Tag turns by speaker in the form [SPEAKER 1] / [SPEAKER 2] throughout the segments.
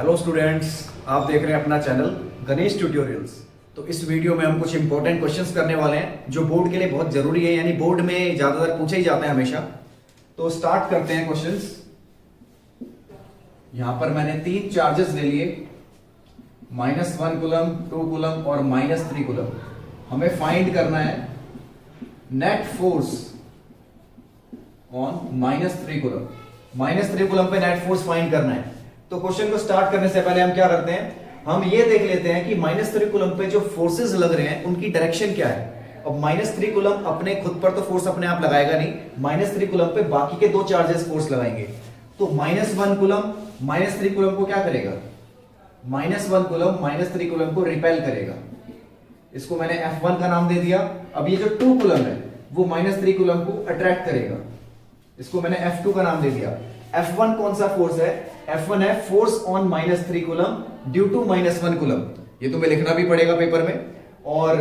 [SPEAKER 1] Hello students, आप देख रहे हैं अपना चैनल गणेश ट्यूटोरियल्स। तो इस वीडियो में हम कुछ इंपॉर्टेंट क्वेश्चंस करने वाले हैं जो बोर्ड के लिए बहुत जरूरी है, यानी बोर्ड में ज्यादातर पूछे ही जाते हैं हमेशा। तो स्टार्ट करते हैं क्वेश्चंस। यहां पर मैंने 3 चार्जेस ले लिए, -1 कूलम, 2 कूलम और -3 कूलम। हमें फाइंड करना है net force on -3 coulomb. -3 coulomb पे नेट फोर्स फाइंड करना है। तो क्वेश्चन को स्टार्ट करने से पहले हम क्या करते हैं, हम ये देख लेते हैं कि -3 कूलम पे जो फोर्सेस लग रहे हैं उनकी डायरेक्शन क्या है। अब -3 कूलम अपने खुद पर तो फोर्स अपने आप लगाएगा नहीं, -3 कूलम पे बाकी के 2 चार्जेस फोर्स लगाएंगे। तो -1 कूलम -3 कूलम को क्या करेगा, -1 कूलम -3 कूलम को रिपेल करेगा। इसको मैंने F1 का नाम दे दिया। अब ये जो 2 कूलम है वो -3 कूलम को अट्रैक्ट करेगा, इसको मैंने F2 का नाम दे दिया। F1 कौन सा फोर्स है, F1 है force on -3 coulomb due to -1 coulomb. ये तुम्हें लिखना भी पड़ेगा पेपर में। और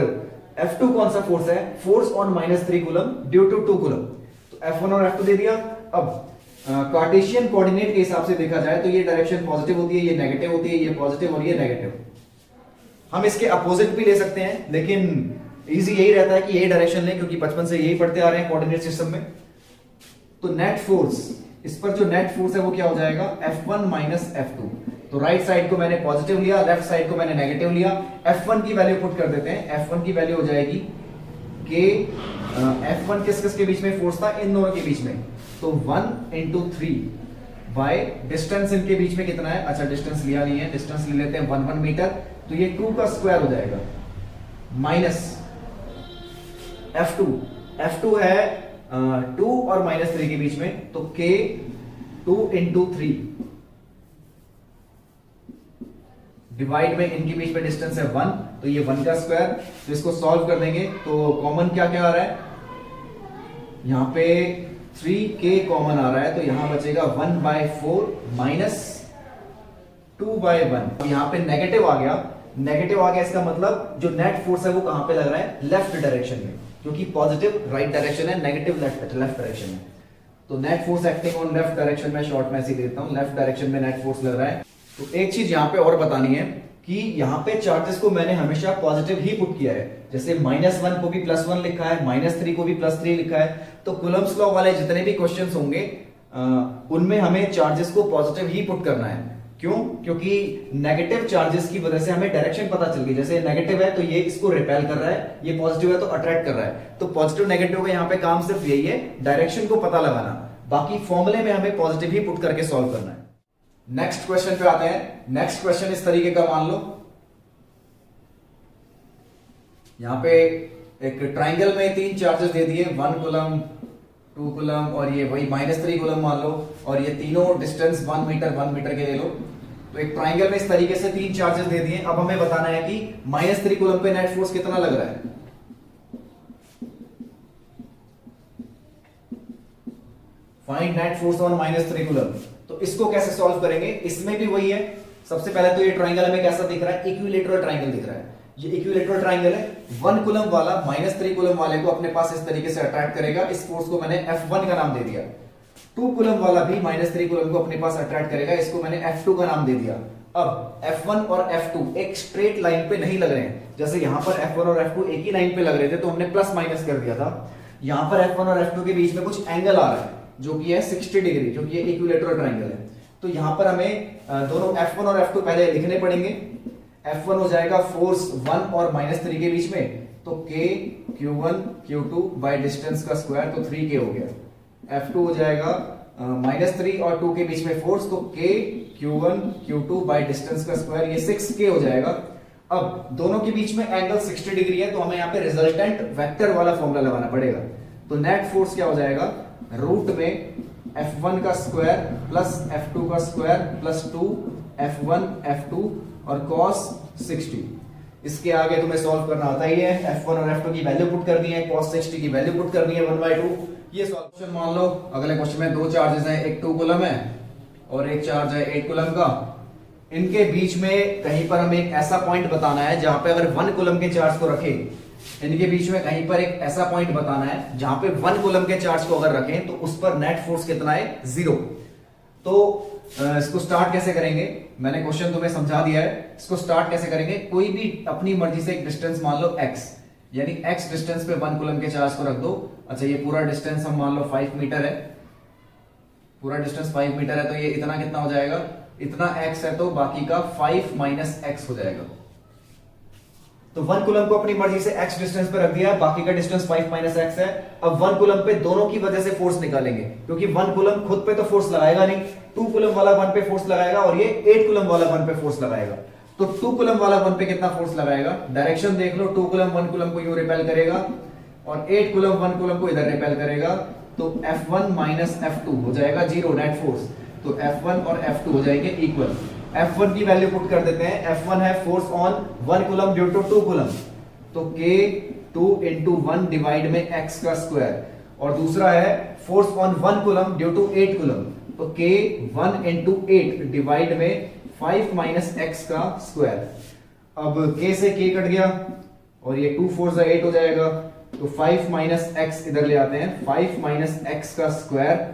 [SPEAKER 1] F2 कौन सा फोर्स है, force on -3 coulomb due to 2 coulomb. तो F1 और F2 दे दिया। अब कार्टेशियन कोऑर्डिनेट के हिसाब से देखा जाए तो ये डायरेक्शन पॉजिटिव होती है, ये नेगेटिव होती है, ये पॉजिटिव और ये नेगेटिव। हम इसके अपोजिट भी ले सकते हैं, लेकिन इजी यही रहता है कि यही डायरेक्शन लें, क्योंकि बचपन से यही पढ़ते आ रहे हैं कोऑर्डिनेट सिस्टम में। तो नेट फोर्स, इस पर जो नेट फोर्स है वो क्या हो जाएगा, F1 - F2। तो राइट साइड को मैंने पॉजिटिव लिया, लेफ्ट साइड को मैंने नेगेटिव लिया। F1 की वैल्यू पुट कर देते हैं। F1 की वैल्यू हो जाएगी कि F1 किस किस के बीच में फोर्स था, इन दोनों के बीच में। तो 1 × 3 बाय डिस्टेंस इनके बीच में कितना है, अच्छा डिस्टेंस लिया नहीं है, डिस्टेंस ले लेते हैं 1 मीटर। तो ये 2 का स्क्वायर हो जाएगा माइनस F2 है 2 और -3 के बीच में, तो K 2 × 3 डिवाइड में इनके बीच में डिस्टेंस है 1, तो ये 1 का स्क्वायर। तो इसको सॉल्व कर देंगे तो कॉमन क्या क्या आ रहा है, यहां पे 3K कॉमन आ रहा है, तो यहां बचेगा 1/4 माइनस 2/1। यहां पे नेगेटिव आ गया, इसका मतलब जो नेट फोर्स है वो कहां पे लग रहा है, लेफ्ट डायरेक्शन में, क्योंकि पॉजिटिव राइट डायरेक्शन है, नेगेटिव लेफ्ट डायरेक्शन में। तो net force acting on left direction में, शॉर्ट में ऐसे देता हूं, लेफ्ट डायरेक्शन में नेट फोर्स लग रहा है। तो एक चीज यहां पे और बतानी है कि यहां पे चार्जेस को मैंने हमेशा पॉजिटिव ही पुट किया है। जैसे -1 को भी +1 लिखा है, -3 को भी +3 लिखा है। तो कूलम्स लॉ वाले जितने भी क्वेश्चंस होंगे उनमें हमें चार्जेस को पॉजिटिव ही पुट करना है। क्यों, क्योंकि नेगेटिव चार्जेस की वजह से हमें डायरेक्शन पता चल गई। जैसे नेगेटिव है तो ये इसको रिपेल कर रहा है, ये पॉजिटिव है तो अट्रैक्ट कर रहा है। तो पॉजिटिव नेगेटिव का यहाँ पे काम सिर्फ यही है, डायरेक्शन को पता लगाना। बाकी फॉर्मूले में हमें पॉजिटिव ही पुट करके सॉल्व करना है। नेक्स्ट क्वेश्चन पे आते हैं। नेक्स्ट क्वेश्चन इस तरीके का मान लो, यहां पे एक ट्राइंगल में 3 चार्जेस दे दिए, 1 कूलम, 2 कूलम और ये वही -3 कूलम मान लो, और ये तीनों डिस्टेंस 1 मीटर के ले लो। तो एक ट्राइंगल में इस तरीके से 3 चार्जेस दे दिए। अब हमें बताना है कि -3 कूलम पे नेट फोर्स कितना लग रहा है। Find net force on -3 coulomb. तो इसको कैसे सॉल्व करेंगे, इसमें भी वही है। सबसे पहले तो ये ट्राइंगल हमें कैसा दिख रहा है, इक्विलेटरल ट्राइंगल दिख रहा है। ये इक्विलेटरल ट्राइंगल है। 1 कूलम वाला -3 कूलम वाले को अपने पास इस तरीके से अट्रैक्ट करेगा, इस फोर्स को मैंने F1 का नाम दे दिया। 2 कूलम वाला भी -3 कूलम को अपने पास अट्रैक्ट करेगा, इसको मैंने F2 का नाम दे दिया। अब F1 और F2 एक स्ट्रेट लाइन पे नहीं लग रहे हैं। जैसे यहां पर F1 और F2 एक ही लाइन पे लग रहे थे तो हमने प्लस माइनस कर दिया था। यहां पर F1 और F2 के बीच में कुछ एंगल आ रहा है जो कि है 60 डिग्री, जो कि ये इक्विलेटरल ट्राइंगल है। तो यहां पर हमें दोनों F1 और F2 पहले लिखने पड़ेंगे। F1 हो जाएगा फोर्स 1 और -3 के बीच में, तो K Q1 Q2 by distance का स्क्वायर, तो 3K हो गया। F2 हो जाएगा -3 और 2 के बीच में फोर्स, तो K Q1 Q2 by distance का स्क्वायर, ये 6K हो जाएगा। अब दोनों के बीच में एंगल 60 डिग्री है, तो हमें यहाँ पे रिजल्टेंट वेक्टर वाला फॉर्मूला लगाना पड़ेगा। तो नेट फोर्स क्या हो जाएगा, रूट में F1 का स्क्वायर प्लस F2 का स्क्वायर प्लस 2 F1 F2 और cos 60। इसके आगे तुम्हें सॉल्व करना आता ही है। F1 और F2 की वैल्यू पुट करनी है, cos 60 की वैल्यू पुट करनी है 1/2। ये सॉल्यूशन मान लो। अगले क्वेश्चन में 2 चार्जेस हैं, एक 2 कूलम है और एक चार्ज है 8 कूलम का। इनके बीच में कहीं पर हमें एक ऐसा पॉइंट बताना है जहां पे अगर 1 कूलम के चार्ज को रखें, इनके बीच में कहीं पर एक ऐसा पॉइंट बताना है जहां पे 1 कूलम के चार्ज को अगर रखें तो उस पर नेट फोर्स कितना है, 0। तो इसको स्टार्ट कैसे करेंगे, मैंने क्वेश्चन तुम्हें समझा दिया है। इसको स्टार्ट कैसे करेंगे, कोई भी अपनी मर्जी से एक डिस्टेंस मान लो x, यानी x डिस्टेंस पे 1 कूलम के चार्ज को रख दो। अच्छा, ये पूरा डिस्टेंस हम मान लो 5 मीटर है, पूरा डिस्टेंस 5 मीटर है, तो ये इतना कितना हो जाएगा, इतना x है, तो बाकी का 5 माइनस x हो जाएगा। तो 1 कूलम को अपनी मर्जी से x डिस्टेंस पे रख दिया, बाकी का डिस्टेंस 5 माइनस x है। अब 1 कूलम पे दोनों की वजह से फोर्स निकालेंगे, क्योंकि 1 कूलम खुद पे तो फोर्स लगाएगा नहीं, 2 कूलम वाला 1 पे फोर्स लगाएगा और ये 8 कूलम वाला 1 पे फोर्स लगाएगा। तो 2 कूलम वाला 1 पे कितना फोर्स लगाएगा, डायरेक्शन देख लो, 2 कूलम 1 कूलम को यूं रिपेल करेगा और 8 कूलम 1 कूलम को इधर रिपेल करेगा, तो F1 माइनस F2 हो जाएगा 0 नेट फोर्स। तो F1 और F2 हो जाएंगे इक्वल। F1 की वैल्यू पुट कर देते हैं, F1 है force on 1 coulomb due to 2 coulomb, तो K 2 into 1 डिवाइड में x का स्क्वायर, और दूसरा है force on 1 coulomb due to 8 coulomb, तो K 1 into 8 डिवाइड में 5 माइनस x का स्क्वायर। अब K से K कट गया और ये 2 4 8 हो जाएगा, तो 5 माइनस x इधर ले आते हैं, 5 माइनस x का स्क्वायर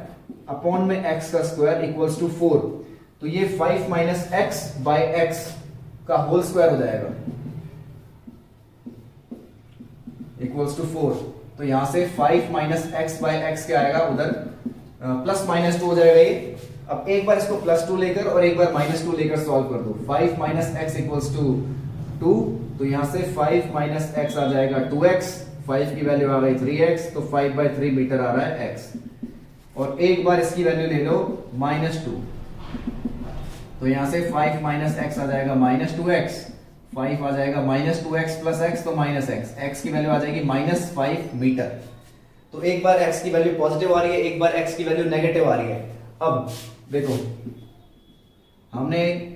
[SPEAKER 1] अपॉन में x का स्क्वायर इक्वल्स टू 4, तो ये 5 माइनस x बाय x का होल स्क्वायर हो जाएगा इक्वल्स टू 4। तो यहां से 5 माइनस एक्स बाय एक्स क्या आएगा, उधर प्लस माइनस 2 हो जाएगा ये। अब एक बार इसको प्लस 2 लेकर और एक बार माइनस 2 लेकर सॉल्व कर दो, 5 माइनस एक्स इक्वल्स टू 2, तो यहां से 5 माइनस एक्स आ जाएगा 2x, 5 की वैल्यू आ गई 3x, तो 5/3 मीटर आ रहा है x। और एक बार इसकी वैल्यू ले लो -2, तो यहां से 5 माइनस एक्स आ जाएगा -2x, 5 आ जाएगा -2x प्लस x, तो -x, x की वैल्यू आ जाएगी -5 मीटर। तो एक बार x की वैल्यू पॉजिटिव आ रही है, एक बार x की वैल्यू नेगेटिव आ रही है। अब देखो, हमने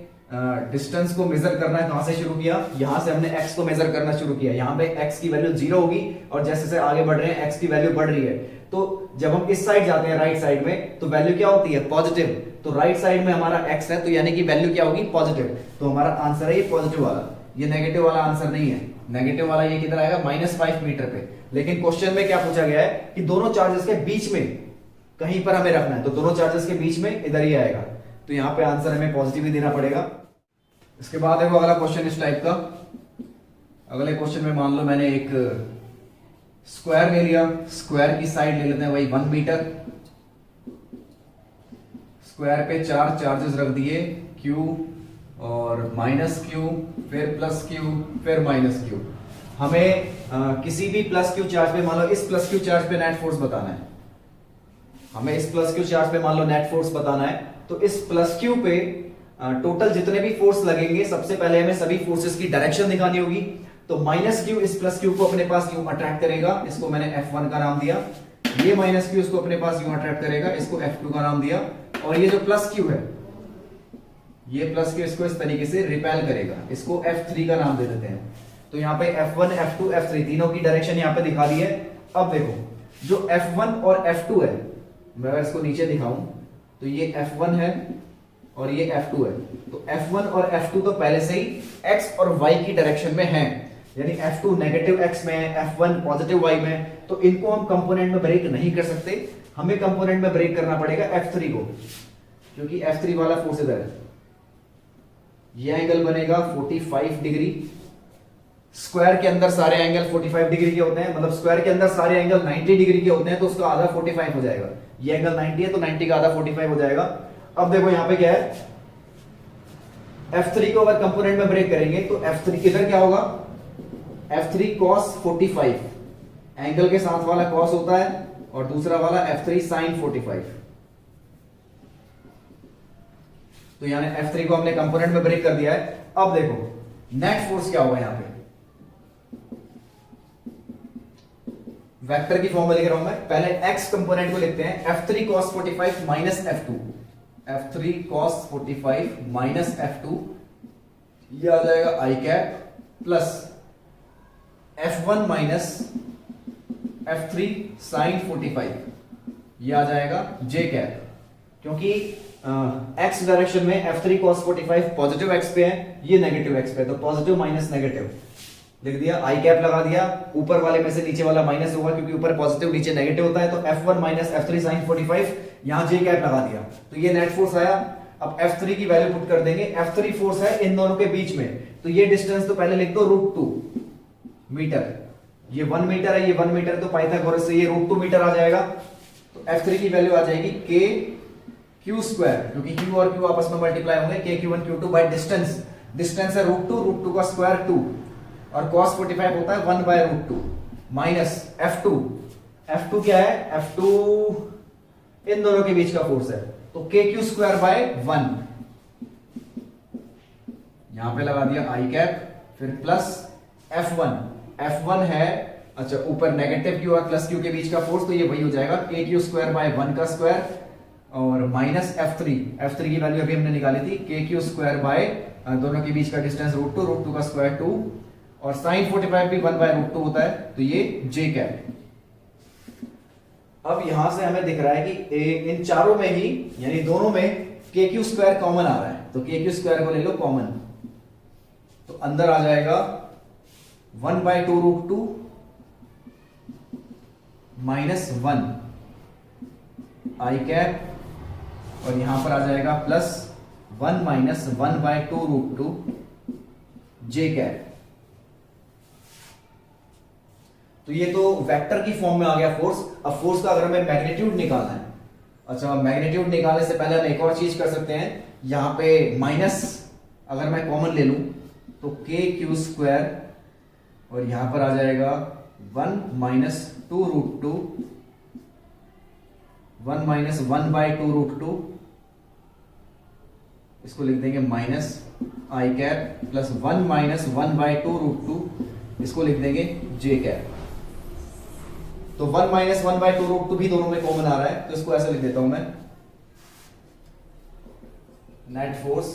[SPEAKER 1] डिस्टेंस को मेजर करना है, कहां से शुरू किया, यहां से हमने x को मेजर करना शुरू किया। यहां पे x की वैल्यू 0 होगी और जैसे जैसे आगे बढ़ रहे हैं x की वैल्यू बढ़ रही है, तो जब हम इस साइड जाते हैं राइट साइड में, तो वैल्यू क्या होती है, पॉजिटिव। तो राइट साइड में हमारा x है, तो यानी कि वैल्यू क्या होगी, पॉजिटिव। तो हमारा आंसर है ये पॉजिटिव वाला, ये नेगेटिव वाला आंसर नहीं है। नेगेटिव वाला ये किधर आएगा, -5 मीटर पे। लेकिन क्वेश्चन में क्या पूछा गया है कि दोनों चार्जेस के बीच में कहीं पर हमें रखना है, तो दोनों चार्जेस के बीच में इधर ही आएगा, तो यहां पे आंसर हमें पॉजिटिव ही देना पड़ेगा। इसके बाद देखो अगला क्वेश्चन इस टाइप का। अगले क्वेश्चन में मान लो मैंने एक स्क्वायर ले लिया, स्क्वायर की साइड ले लेते हैं वही 1 मीटर, स्क्वायर पे 4 चार्जेस रख दिए, Q और -Q, फिर +Q, फिर -Q। हमें किसी भी +Q चार्ज पे, मान लो इस +Q चार्ज पे नेट फोर्स बताना है, हमें इस +Q चार्ज पे मान लो नेट फोर्स बताना है। तो इस +Q पे टोटल जितने भी फोर्स लगेंगे, सबसे पहले हमें सभी फोर्सेस की डायरेक्शन दिखानी होगी। तो -Q इस +Q को अपने पास यूं अट्रैक्ट करेगा, इसको मैंने F1 का नाम दिया। ये -Q इसको अपने पास यूं अट्रैक्ट करेगा, इसको F2 का नाम दिया। और ये जो +Q है, ये +Q इसको इस तरीके से रिपेल करेगा, इसको F3 का नाम दे देते हैं। तो यहाँ पे F1, F2, F3 तीनों की डायरेक्शन यहाँ पे दिखा दी है। अब देखो, जो F1 और F2 है, मैं अगर इसको नीचे दिखाऊं तो ये F1 है और ये F2 है। तो F1 और F2 तो पहले से ही X और Y की डायरेक्शन में है, यानी F2 नेगेटिव X में है, F1 पॉजिटिव Y में, तो इनको हम कंपोनेंट में ब्रेक नहीं कर सकते। हमें कंपोनेंट में ब्रेक करना पड़ेगा F3 को, क्योंकि F3 वाला फोर्स इधर है। ये एंगल बनेगा 45 डिग्री। स्क्वायर के अंदर सारे एंगल 45 डिग्री के होते हैं, मतलब स्क्वायर के अंदर सारे एंगल 90 डिग्री के होते हैं, तो उसका आधा 45 हो जाएगा। ये एंगल 90 है, तो 90 का आधा 45 हो जाएगा। अब देखो यहां पे क्या है, F3 को अगर कंपोनेंट में ब्रेक करेंगे तो F3 इधर क्या होगा, F3 cos 45, एंगल के साथ वाला cos होता है, और दूसरा वाला F3 sin 45। तो यानी F3 को हमने कंपोनेंट में ब्रेक कर दिया है। अब देखो नेट फोर्स क्या होगा, यहां पे वेक्टर की फॉर्म में लिख रहा हूं मैं। पहले x कंपोनेंट को लिखते हैं, F3 cos 45 minus F2, F3 cos 45 minus F2, ये आ जाएगा i cap plus F1 minus F3 sin 45, ये आ जाएगा j कैप, क्योंकि x डायरेक्शन में F3 cos 45 पॉजिटिव x पे है, ये नेगेटिव x पे है, तो पॉजिटिव माइनस नेगेटिव लिख दिया, आई कैप लगा दिया। ऊपर वाले में से नीचे वाला माइनस होगा, क्योंकि ऊपर पॉजिटिव नीचे नेगेटिव होता है, तो F1 माइनस F3 sin 45, यहां j कैप लगा दिया। तो ये नेट फोर्स आया अब F3 की वैल्यू पुट कर देंगे। F3 फोर्स है इन दोनों के बीच में, तो ये डिस्टेंस तो पहले लिख दो √2 मीटर। ये 1 मीटर है, ये 1 मीटर, तो पाइथागोरस से ये √2 मीटर आ जाएगा। तो F3 की वैल्यू आ जाएगी k q स्क्वायर, क्योंकि q और q आपस में मल्टीप्लाई होंगे, k q1 q2 by distance. Distance है √2 का स्क्वायर 2 और cos 45 होता है 1 बाय √2 माइनस F2 क्या है? F2 इन दोनों के बीच का फोर्स है, तो k q स्क्वायर बाय 1, यहां पे लगा दिया i कैप, फिर प्लस F1 है, अच्छा ऊपर नेगेटिव q और प्लस q के बीच का फोर्स, तो ये वही हो जाएगा k q स्क्वायर बाय 1 का स्क्वायर और माइनस F3 की वैल्यू अभी हमने निकाली थी, k q स्क्वायर बाय दोनों के बीच का डिस्टेंस √2 का स्क्वायर 2 और sin 45 भी 1 बाय √2 होता है, तो ये j कैप। अब यहां से हमें दिख रहा है कि इन चारों में ही यानी दोनों में k q स्क्वायर कॉमन आ रहा है, तो k q स्क्वायर को ले लो कॉमन, तो अंदर आ जाएगा 1 बाय 2√2 माइनस 1 i कैप और यहां पर आ जाएगा plus 1 minus 1 by 2√2 j cap. तो ये तो वेक्टर की फॉर्म में आ गया फोर्स। अब फोर्स का अगर हमें मैग्नीट्यूड निकालना है, अच्छा मैग्नीट्यूड निकालने से पहले हम एक और चीज कर सकते हैं, यहां पे माइनस अगर मैं कॉमन ले लूं तो k q स्क्वायर और यहां पर आ जाएगा 1 माइनस 2√2 1 माइनस 1 बाय 2√2, इसको लिख देंगे minus i cap plus 1 minus 1 by 2√2, इसको लिख देंगे j कैप। तो 1 माइनस 1 बाय 2√2 भी दोनों में कॉमन आ रहा है, तो इसको ऐसे लिख देता हूं मैं, net force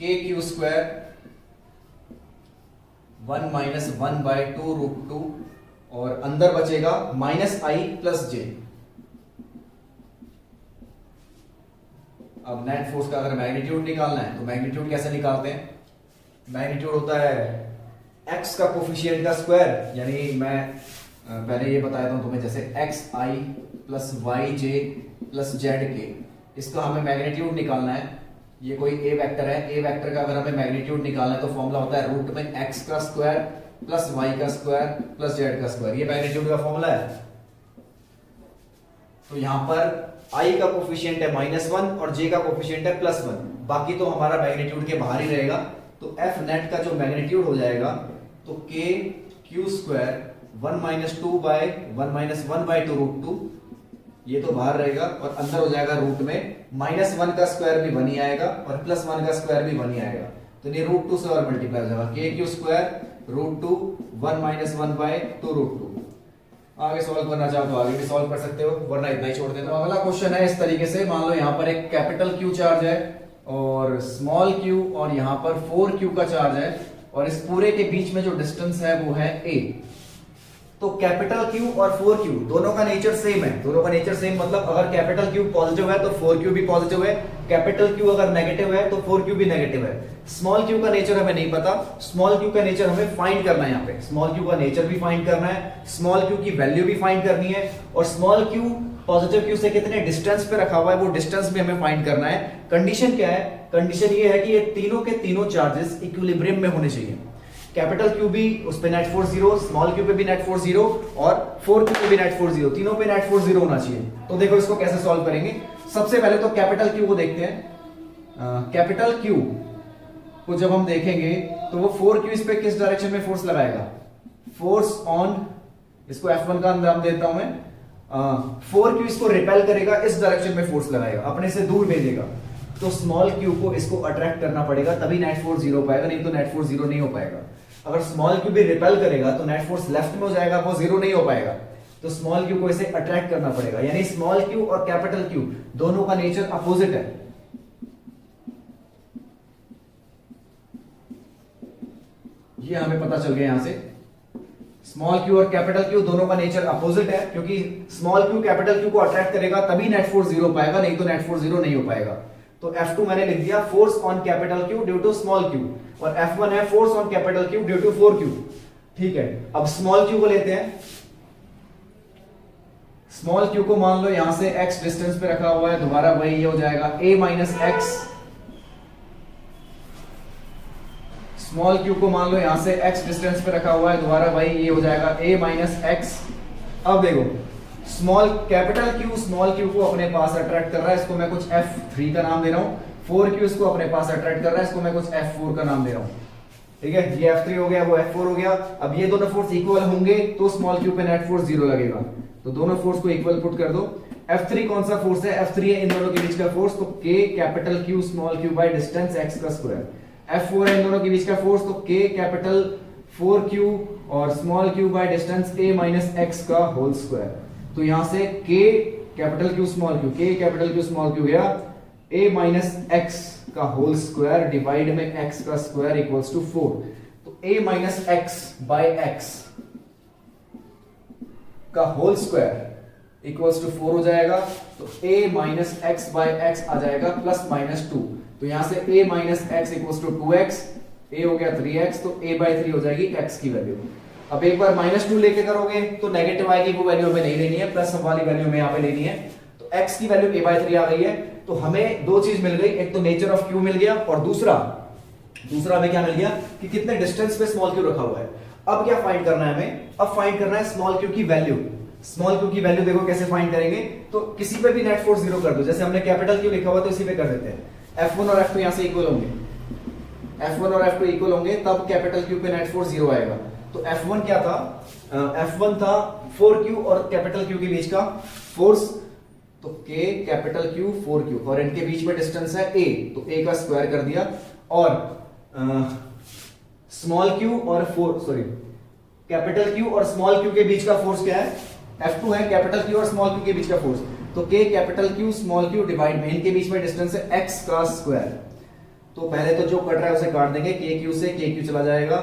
[SPEAKER 1] k q square 1 minus 1 by 2√2 और अंदर बचेगा माइनस i प्लस j। अब नेट फोर्स का अगर मैग्नीट्यूड निकालना है तो मैग्नीट्यूड कैसे निकालते हैं? मैग्नीट्यूड होता है x का कोफिशिएंट का स्क्वायर, यानी मैं पहले ये बताया था तुम्हें, जैसे xi plus yj plus zk, इसका हमें मैग्नीट्यूड निकालना है। ये कोई a वेक्टर है, a वेक्टर का अगर हमें मैग्नीट्यूड निकालना है तो फॉर्मूला होता है रूट में x का स्क्वायर प्लस y का स्क्वायर प्लस z का स्क्वायर, ये मैग्नीट्यूड का फॉर्मूला है। तो यहां पर i का कोफिशिएंट है -1 और j का कोफिशिएंट है +1, बाकी तो हमारा मैग्नीट्यूड के बाहर ही रहेगा। तो f नेट का जो मैग्नीट्यूड हो जाएगा तो k q square 1 minus 2 by 1 minus 1 by 2√2, ये तो बाहर रहेगा और अंदर हो जाएगा रूट में -1 का स्क्वायर भी बनी आएगा और +1 का स्क्वायर भी बनी आएगा, तो ये √2 से और मल्टीप्लाई हो जाएगा, k q square √2 1 minus 1 by 2√2। आगे सॉल्व करना चाहो तो आगे भी सॉल्व कर सकते हो, वरना इतना ही छोड़ देना। तो अगला क्वेश्चन है इस तरीके से, मान लो यहाँ पर एक कैपिटल Q चार्ज है और स्मॉल q और यहाँ पर 4q का चार्ज है और इस पूरे के बीच में जो डिस्टेंस है वो है a। तो कैपिटल Q और 4q दोनों का नेचर सेम है, दोनों का नेचर सेम मतलब अगर कैपिटल Q पॉजिटिव है तो 4q भी पॉजिटिव है, कैपिटल Q अगर नेगेटिव है तो 4q भी नेगेटिव है। स्मॉल q का नेचर हमें नहीं पता, स्मॉल q का नेचर हमें फाइंड करना है, यहाँ पे स्मॉल q का नेचर भी फाइंड करना है, स्मॉल q की वैल्यू भी फाइंड करनी है और स्मॉल q पॉजिटिव q से कितने डिस्टेंस पे रखा हुआ है वो डिस्टेंस भी हमें फाइंड करना है। कंडीशन क्या है? कंडीशन ये है कि ये तीनों के तीनों चार्जेस इक्विलिब्रियम में होने चाहिए। कैपिटल Q भी उस पे नेट फोर्स 0, स्मॉल q पे भी नेट फोर्स 0 और 4q पे भी नेट फोर्स 0, तीनों पे नेट फोर्स 0 होना चाहिए। तो देखो इसको कैसे सॉल्व करेंगे। सबसे पहले तो कैपिटल Q को देखते हैं। कैपिटल Q को जब हम देखेंगे तो वो 4q इस पे किस डायरेक्शन में फोर्स लगाएगा? फोर्स ऑन, इसको F1 का नाम देता हूं मैं, 4q इसको रिपेल करेगा, इस डायरेक्शन में फोर्स लगाएगा, अपने से दूर भेजेगा। तो स्मॉल q को इसको अट्रैक्ट करना पड़ेगा, तभी नेट फोर्स 0 हो पाएगा, नहीं तो नेट फोर्स 0 नहीं हो पाएगा। अगर स्मॉल q भी रिपेल करेगा तो नेट फोर्स लेफ्ट में हो जाएगा, वो 0 नहीं हो पाएगा। तो स्मॉल q को इसे अट्रैक्ट करना पड़ेगा, यानी स्मॉल q और कैपिटल Q दोनों का नेचर अपोजिट है। ये हमें पता चल गया यहां से, स्मॉल q और कैपिटल Q दोनों का नेचर अपोजिट है, क्योंकि स्मॉल q कैपिटल Q को अट्रैक्ट करेगा तभी नेट फोर्स 0 हो पाएगा, नहीं तो नेट फोर्स 0 नहीं हो पाएगा। तो F2 मैंने लिख दिया force on capital Q due to small q और F1 है force on capital Q due to 4q। ठीक है, अब स्मॉल q को लेते हैं। स्मॉल क्यू को मान लो यहां से x डिस्टेंस पे रखा हुआ है, दोबारा वही ये हो जाएगा a minus x. Small Q को मान लो यहां से x डिस्टेंस पे रखा हुआ है, दोबारा वही ये हो जाएगा a माइनस एक्स। अब देखो small capital Q small Q को अपने पास अट्रैक्ट कर रहा है, इसको मैं कुछ f3 का नाम दे रहा हूं। 4q इसको अपने पास अट्रैक्ट कर रहा है, इसको मैं कुछ f4 का नाम दे रहा हूं। ठीक है, ये f3 हो गया, वो f4 हो गया। अब ये दोनों फोर्स इक्वल होंगे तो स्मॉल क्यू पे नेट फोर्स 0 लगेगा, तो दोनों फोर्स को इक्वल पुट कर दो। f3 कौन सा फोर्स है? f3 है इन दोनों के बीच का फोर्स, तो k capital Q small q by distance x का स्क्वायर। f4 है इन दोनों के बीच का फोर्स, तो k कैपिटल 4q और small q by distance a minus x का होल स्क्वायर। तो यहां से k capital Q small q, k capital Q small q गया a माइनस x का होल स्क्वायर डिवाइड में x का स्क्वायर इक्वल्स टू 4। तो a minus x by x का होल स्क्वायर इक्वल्स टू 4 हो जाएगा। तो a minus x by x आ जाएगा प्लस माइनस 2। तो यहां से a minus x equals to 2x, a हो गया 3x, तो a बाय 3 हो जाएगी x की वैल्यू। अब एक बार माइनस 2 लेके करोगे तो नेगेटिव आएगी, वो वैल्यू हमें नहीं लेनी है, प्लस वाली वैल्यू हमें यहां पे लेनी है। तो x की वैल्यू a बाय 3 आ गई है। तो हमें दो चीज मिल गई, एक तो नेचर ऑफ q मिल गया और दूसरा हमें क्या मिल गया कि कितने डिस्टेंस पे स्मॉल q रखा हुआ है। अब क्या फाइंड करना है हमें? अब फाइंड करना है स्मॉल q की वैल्यू। स्मॉल q की वैल्यू देखो कैसे फाइंड करेंगे, तो किसी पे भी नेट फोर्स 0 कर दो, जैसे हमने कैपिटल Q लिखा हुआ तो इसी पे कर देते हैं। F1 और F2 यहां से इक्वल होंगे, F1 और F2 इक्वल होंगे, तब कैपिटल Q पे नेट फोर्स 0 आएगा। तो F1 क्या था? F1 था 4Q और कैपिटल Q के बीच का फोर्स, तो K कैपिटल Q 4Q और इनके बीच में डिस्टेंस है A, तो A का स्क्वायर कर दिया। और स्मॉल q और कैपिटल Q और स्मॉल q के बीच का फोर्स क्या है? F2 है कैपिटल Q और स्मॉल q के बीच का फोर्स, तो K capital Q small q divide में इनके बीच में डिस्टेंस है x का स्क्वायर। तो पहले तो जो कट रहा है उसे काट देंगे, KQ से KQ चला जाएगा,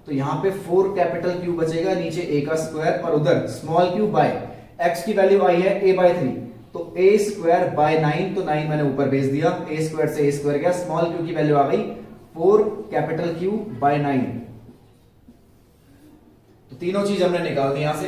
[SPEAKER 1] तो यहां पे 4 कैपिटल Q बचेगा, नीचे a का स्क्वायर और उधर स्मॉल q बाय x की वैल्यू आई है a बाय 3, तो a स्क्वायर बाय 9, तो 9 मैंने ऊपर भेज दिया, a स्क्वायर से a स्क्वायर गया, स्मॉल q की वैल्यू आ गई 4 कैपिटल Q बाय 9। तो तीनों चीज हमने निकाल दी यहां से।